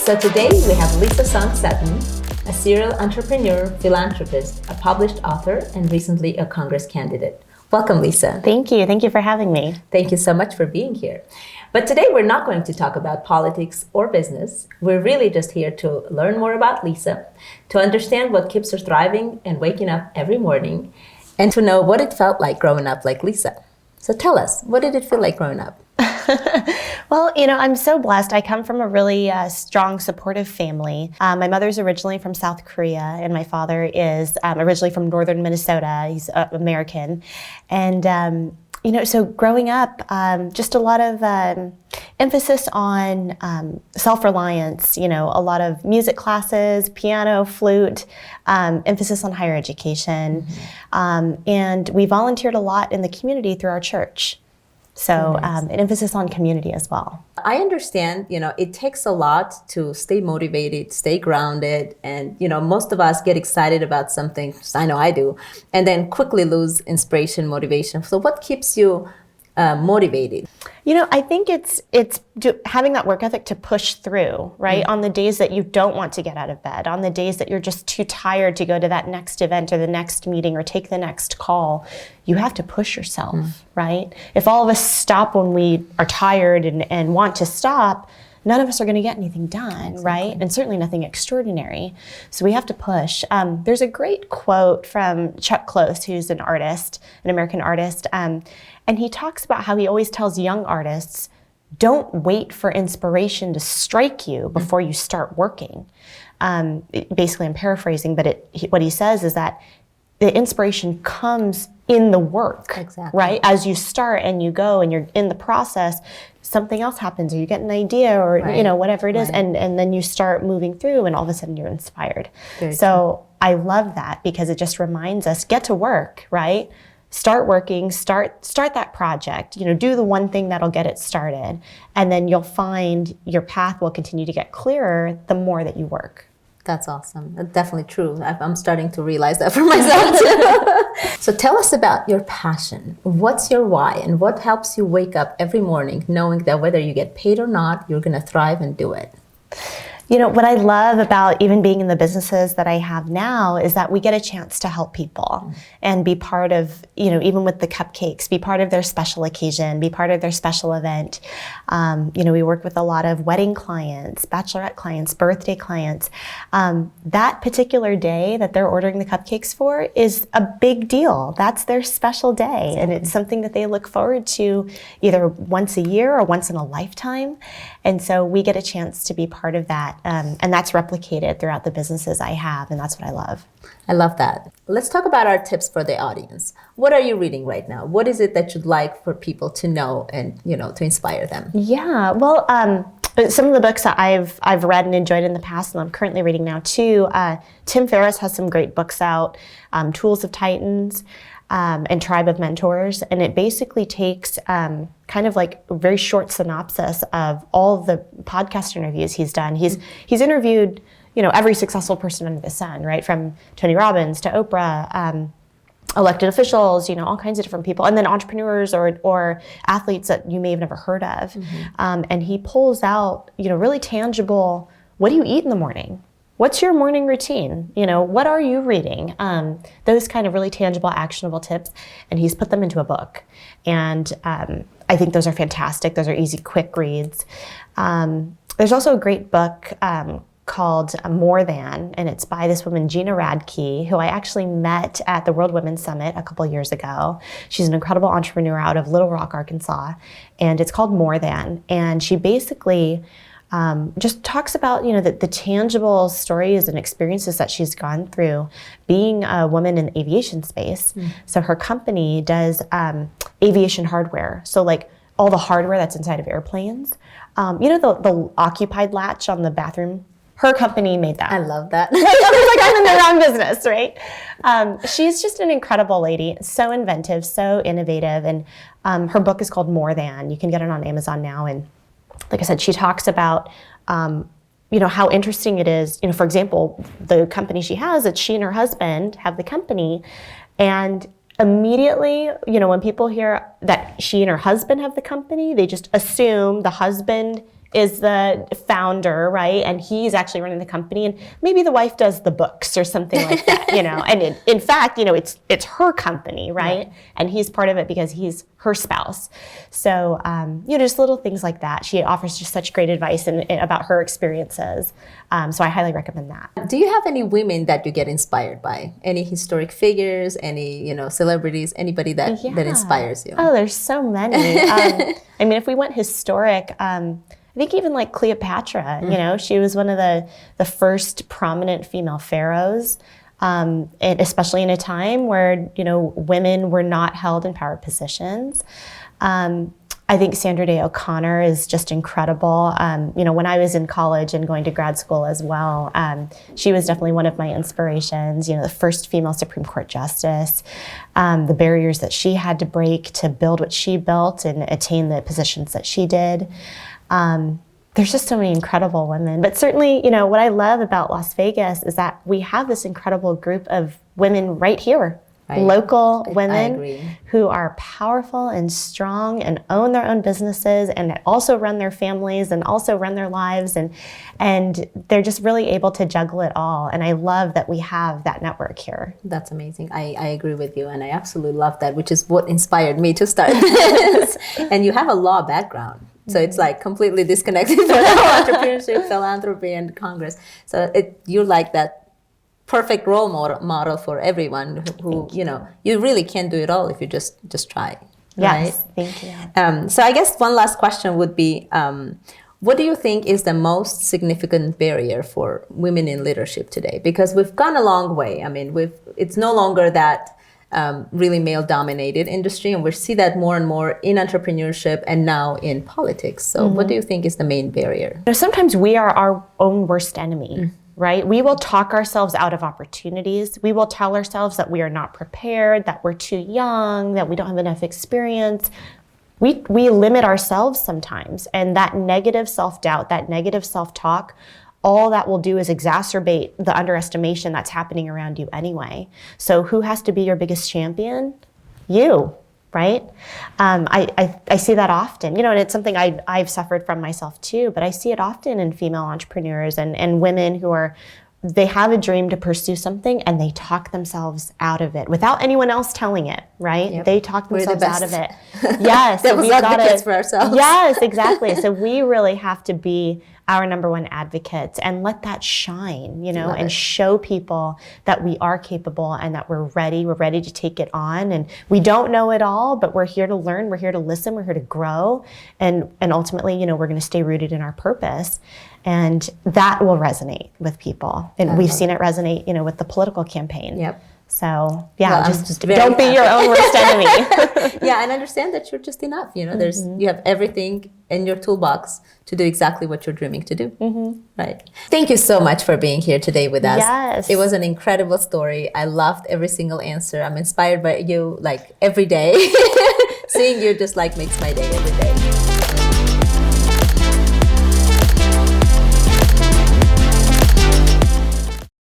So today we have Lisa Sutton, a serial entrepreneur, philanthropist, a published author, and recently a Congress candidate. Welcome, Lisa. Thank you. Thank you for having me. Thank you so much for being here. But today we're not going to talk about politics or business. We're really just here to learn more about Lisa, to understand what keeps her thriving and waking up every morning, and to know what it felt like growing up like Lisa. So tell us, what did it feel like growing up? Well, I'm so blessed. I come from a really strong, supportive family. My mother's originally from South Korea, and my father is originally from northern Minnesota. He's American. And, so growing up, just a lot of emphasis on self-reliance, a lot of music classes, piano, flute, emphasis on higher education. And we volunteered a lot in the community through our church. So an emphasis on community as well. I understand, it takes a lot to stay motivated, stay grounded, and, most of us get excited about something, I know I do, and then quickly lose inspiration, motivation. So what keeps you motivated? I think it's having that work ethic to push through, right? On the days that you don't want to get out of bed, on the days that you're just too tired to go to that next event or the next meeting or take the next call, you have to push yourself, right? If all of us stop when we are tired and want to stop, none of us are going to get anything done, right? And certainly nothing extraordinary. So we have to push. There's a great quote from Chuck Close, who's an artist, an American artist, and he talks about how he always tells young artists, don't wait for inspiration to strike you before you start working. Basically, I'm paraphrasing, but what he says is that the inspiration comes in the work, right? As you start and you go and you're in the process, something else happens, or you get an idea, or whatever it is, and then you start moving through, and all of a sudden you're inspired. So I love that because it just reminds us, get to work, right? Start working, start that project, do the one thing that'll get it started, and then you'll find your path will continue to get clearer the more that you work. That's awesome. That's definitely true. I'm starting to realize that for myself too. So tell us about your passion. What's your why, and what helps you wake up every morning knowing that whether you get paid or not, you're going to thrive and do it? What I love about even being in the businesses that I have now is that we get a chance to help people and be part of, even with the Cupcakes, be part of their special occasion, be part of their special event. We work with a lot of wedding clients, bachelorette clients, birthday clients. That particular day that they're ordering the cupcakes for is a big deal. That's their special day. And it's something that they look forward to either once a year or once in a lifetime. And so we get a chance to be part of that. And that's replicated throughout the businesses I have, and that's what I love. I love that. Let's talk about our tips for the audience. What are you reading right now? What is it that you'd like for people to know and, to inspire them? Yeah, well, some of the books that I've read and enjoyed in the past, and I'm currently reading now too, Tim Ferriss has some great books out, Tools of Titans, and Tribe of Mentors, and it basically takes kind of like a very short synopsis of all of the podcast interviews he's done. He's interviewed, every successful person under the sun, right? From Tony Robbins to Oprah, elected officials, all kinds of different people, and then entrepreneurs or athletes that you may have never heard of. And he pulls out, really tangible, what do you eat in the morning? What's your morning routine? What are you reading? Those kind of really tangible, actionable tips, and he's put them into a book. And I think those are fantastic. Those are easy, quick reads. There's also a great book called More Than, and it's by this woman, Gina Radke, who I actually met at the World Women's Summit a couple years ago. She's an incredible entrepreneur out of Little Rock, Arkansas, and it's called More Than. And she basically just talks about, the tangible stories and experiences that she's gone through being a woman in the aviation space. So her company does aviation hardware. So like all the hardware that's inside of airplanes, the occupied latch on the bathroom, her company made that. I love that. Like I'm in the wrong business, right? She's just an incredible lady, so inventive, so innovative. And her book is called More Than. You can get it on Amazon now. And like I said, she talks about, how interesting it is. For example, the company she has, it's she and her husband have the company. And immediately, when people hear that she and her husband have the company, they just assume the husband is the founder, right? And he's actually running the company, and maybe the wife does the books or something like that, you know. And in fact, you know, it's her company, right? And he's part of it because he's her spouse. So, you know, just little things like that. She offers just such great advice about her experiences. So I highly recommend that. Do you have any women that you get inspired by? Any historic figures, any, you know, celebrities, anybody that inspires you? Oh, there's so many. I mean, if we went historic, I think even like Cleopatra, you know, she was one of the first prominent female pharaohs, and especially in a time where, you know, women were not held in power positions. I think Sandra Day O'Connor is just incredible. You know, when I was in college and going to grad school as well, she was definitely one of my inspirations. You know, the first female Supreme Court justice, the barriers that she had to break to build what she built and attain the positions that she did. There's just so many incredible women. But certainly, you know, what I love about Las Vegas is that we have this incredible group of women right here. Right. Local women who are powerful and strong and own their own businesses and also run their families and also run their lives, and they're just really able to juggle it all. And I love that we have that network here. That's amazing. I agree with you, and I absolutely love that, which is what inspired me to start this. And you have a law background. So it's like completely disconnected from entrepreneurship, philanthropy, and Congress. So you're like that perfect role model for everyone who you know, you really can do it all if you just try. Yes, right? Thank you. So I guess one last question would be, what do you think is the most significant barrier for women in leadership today? Because we've gone a long way. I mean, it's no longer that really male-dominated industry, and we see that more and more in entrepreneurship and now in politics. So what do you think is the main barrier? You know, sometimes we are our own worst enemy. Right? We will talk ourselves out of opportunities. We will tell ourselves that we are not prepared, that we're too young, that we don't have enough experience. We limit ourselves sometimes. And that negative self-doubt, that negative self-talk, all that will do is exacerbate the underestimation that's happening around you anyway. So who has to be your biggest champion? You. Right? I see that often, you know, and it's something I've suffered from myself too, but I see it often in female entrepreneurs and women who they have a dream to pursue something and they talk themselves out of it without anyone else telling it, right? Yep. They talk themselves out of it. Yes. That was advocates for ourselves. Yes, exactly. So we really have to be our number one advocates and let that shine, you know, and show people that we are capable and that we're ready to take it on. And we don't know it all, but we're here to learn, we're here to listen, we're here to grow. And ultimately, you know, we're going to stay rooted in our purpose. And that will resonate with people. And we've seen it resonate, you know, with the political campaign. Yep. So yeah, well, just don't be your own worst enemy. Yeah, and understand that you're just enough. You know, you have everything in your toolbox to do exactly what you're dreaming to do. Right. Thank you so much for being here today with us. Yes. It was an incredible story. I loved every single answer. I'm inspired by you like every day. Seeing you just like makes my day every day.